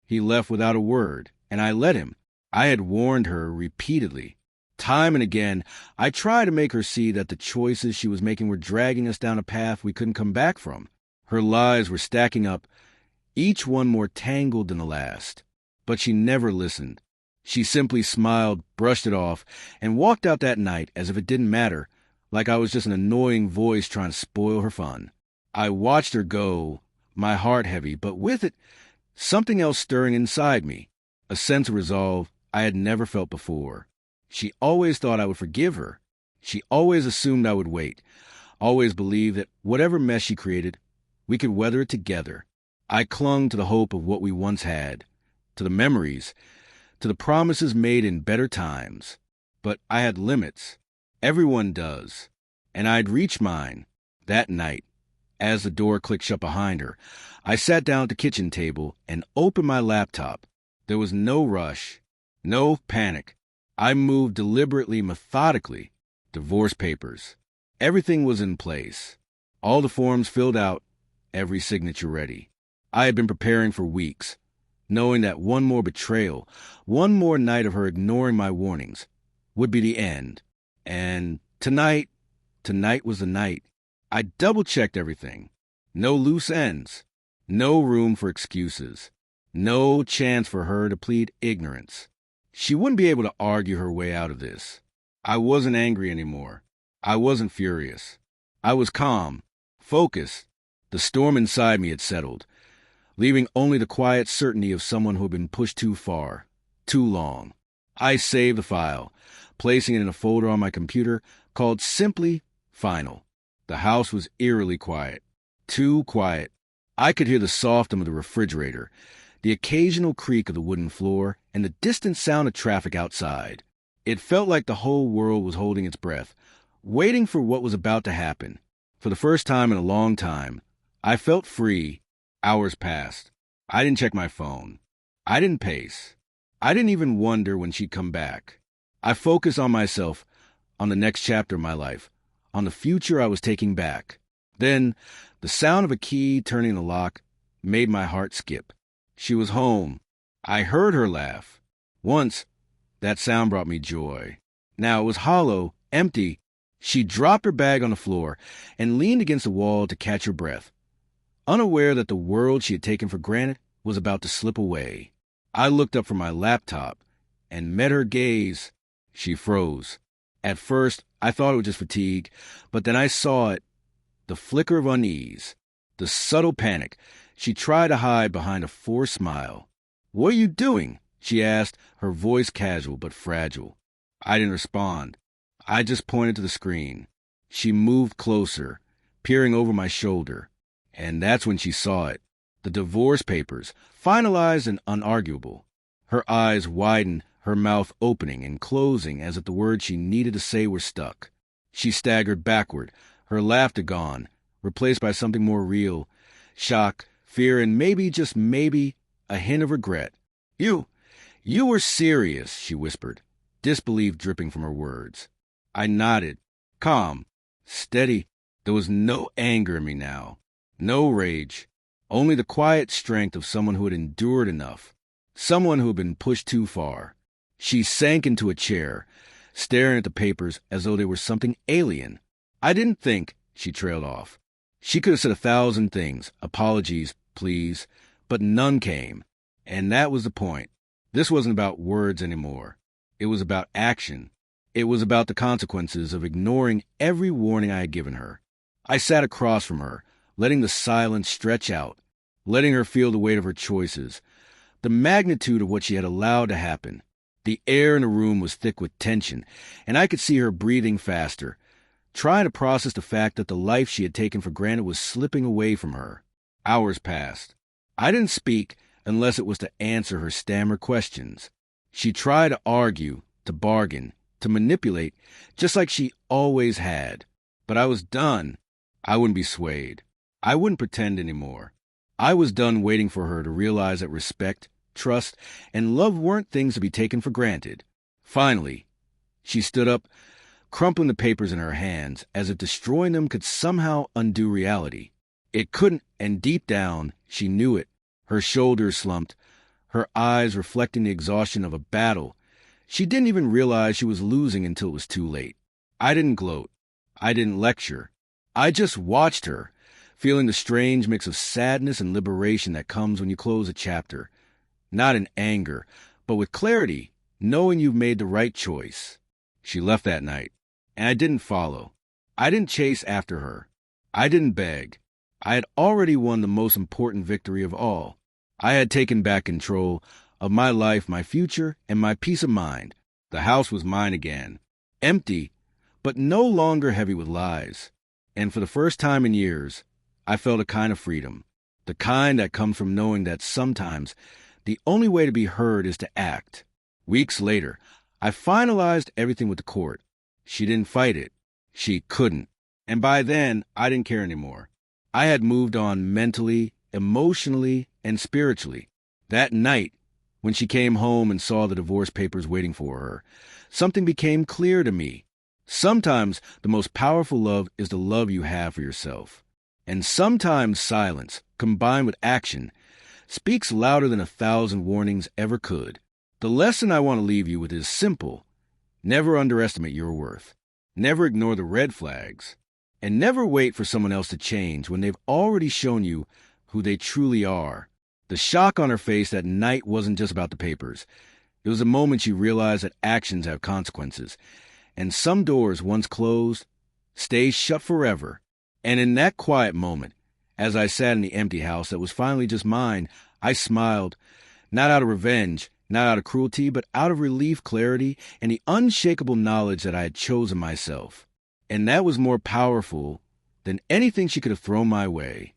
He left without a word, and I let him. I had warned her repeatedly. Time and again, I tried to make her see that the choices she was making were dragging us down a path we couldn't come back from. Her lies were stacking up, each one more tangled than the last. But she never listened. She simply smiled, brushed it off, and walked out that night as if it didn't matter, like I was just an annoying voice trying to spoil her fun. I watched her go, my heart heavy, but with it, something else stirring inside me, a sense of resolve I had never felt before. She always thought I would forgive her. She always assumed I would wait, always believed that whatever mess she created, we could weather it together. I clung to the hope of what we once had, to the memories, to the promises made in better times. But I had limits. Everyone does. And I'd reached mine that night. As the door clicked shut behind her, I sat down at the kitchen table and opened my laptop. There was no rush, no panic. I moved deliberately, methodically. Divorce papers. Everything was in place. All the forms filled out, every signature ready. I had been preparing for weeks, knowing that one more betrayal, one more night of her ignoring my warnings, would be the end. And tonight was the night. I double-checked everything. No loose ends. No room for excuses. No chance for her to plead ignorance. She wouldn't be able to argue her way out of this. I wasn't angry anymore. I wasn't furious. I was calm, focused. The storm inside me had settled, leaving only the quiet certainty of someone who had been pushed too far, too long. I saved the file, placing it in a folder on my computer called simply Final. The house was eerily quiet. Too quiet. I could hear the soft hum of the refrigerator, the occasional creak of the wooden floor, and the distant sound of traffic outside. It felt like the whole world was holding its breath, waiting for what was about to happen. For the first time in a long time, I felt free. Hours passed. I didn't check my phone. I didn't pace. I didn't even wonder when she'd come back. I focused on myself, on the next chapter of my life, on the future I was taking back. Then, the sound of a key turning the lock made my heart skip. She was home. I heard her laugh. Once, that sound brought me joy. Now it was hollow, empty. She dropped her bag on the floor and leaned against the wall to catch her breath, unaware that the world she had taken for granted was about to slip away. I looked up from my laptop and met her gaze. She froze. At first, I thought it was just fatigue, but then I saw it, the flicker of unease, the subtle panic. She tried to hide behind a forced smile. "What are you doing?" she asked, her voice casual but fragile. I didn't respond. I just pointed to the screen. She moved closer, peering over my shoulder. And that's when she saw it. The divorce papers, finalized and unarguable. Her eyes widened, her mouth opening and closing as if the words she needed to say were stuck. She staggered backward, her laughter gone, replaced by something more real. Shock, fear, and maybe, just maybe, a hint of regret. You were serious," she whispered, disbelief dripping from her words. I nodded, calm, steady. There was no anger in me now, no rage, only the quiet strength of someone who had endured enough, someone who had been pushed too far. She sank into a chair, staring at the papers as though they were something alien. "I didn't think," she trailed off. She could have said 1,000 things, apologies, please, but none came. And that was the point. This wasn't about words anymore. It was about action. It was about the consequences of ignoring every warning I had given her. I sat across from her, letting the silence stretch out, letting her feel the weight of her choices, the magnitude of what she had allowed to happen. The air in the room was thick with tension, and I could see her breathing faster, trying to process the fact that the life she had taken for granted was slipping away from her. Hours passed. I didn't speak unless it was to answer her stammered questions. She tried to argue, to bargain, to manipulate, just like she always had. But I was done. I wouldn't be swayed. I wouldn't pretend anymore. I was done waiting for her to realize that respect, trust, and love weren't things to be taken for granted. Finally, she stood up, crumpling the papers in her hands as if destroying them could somehow undo reality. It couldn't, and deep down, she knew it. Her shoulders slumped, her eyes reflecting the exhaustion of a battle. She didn't even realize she was losing until it was too late. I didn't gloat. I didn't lecture. I just watched her, feeling the strange mix of sadness and liberation that comes when you close a chapter. Not in anger, but with clarity, knowing you've made the right choice. She left that night, and I didn't follow. I didn't chase after her. I didn't beg. I had already won the most important victory of all. I had taken back control of my life, my future, and my peace of mind. The house was mine again. Empty, but no longer heavy with lies. And for the first time in years, I felt a kind of freedom. The kind that comes from knowing that sometimes the only way to be heard is to act. Weeks later, I finalized everything with the court. She didn't fight it. She couldn't. And by then, I didn't care anymore. I had moved on mentally, emotionally, and spiritually. That night, when she came home and saw the divorce papers waiting for her, something became clear to me. Sometimes the most powerful love is the love you have for yourself. And sometimes silence, combined with action, speaks louder than 1,000 warnings ever could. The lesson I want to leave you with is simple. Never underestimate your worth. Never ignore the red flags. And never wait for someone else to change when they've already shown you who they truly are. The shock on her face that night wasn't just about the papers. It was a moment she realized that actions have consequences. And some doors, once closed, stay shut forever. And in that quiet moment, as I sat in the empty house that was finally just mine, I smiled, not out of revenge, not out of cruelty, but out of relief, clarity, and the unshakable knowledge that I had chosen myself. And that was more powerful than anything she could have thrown my way.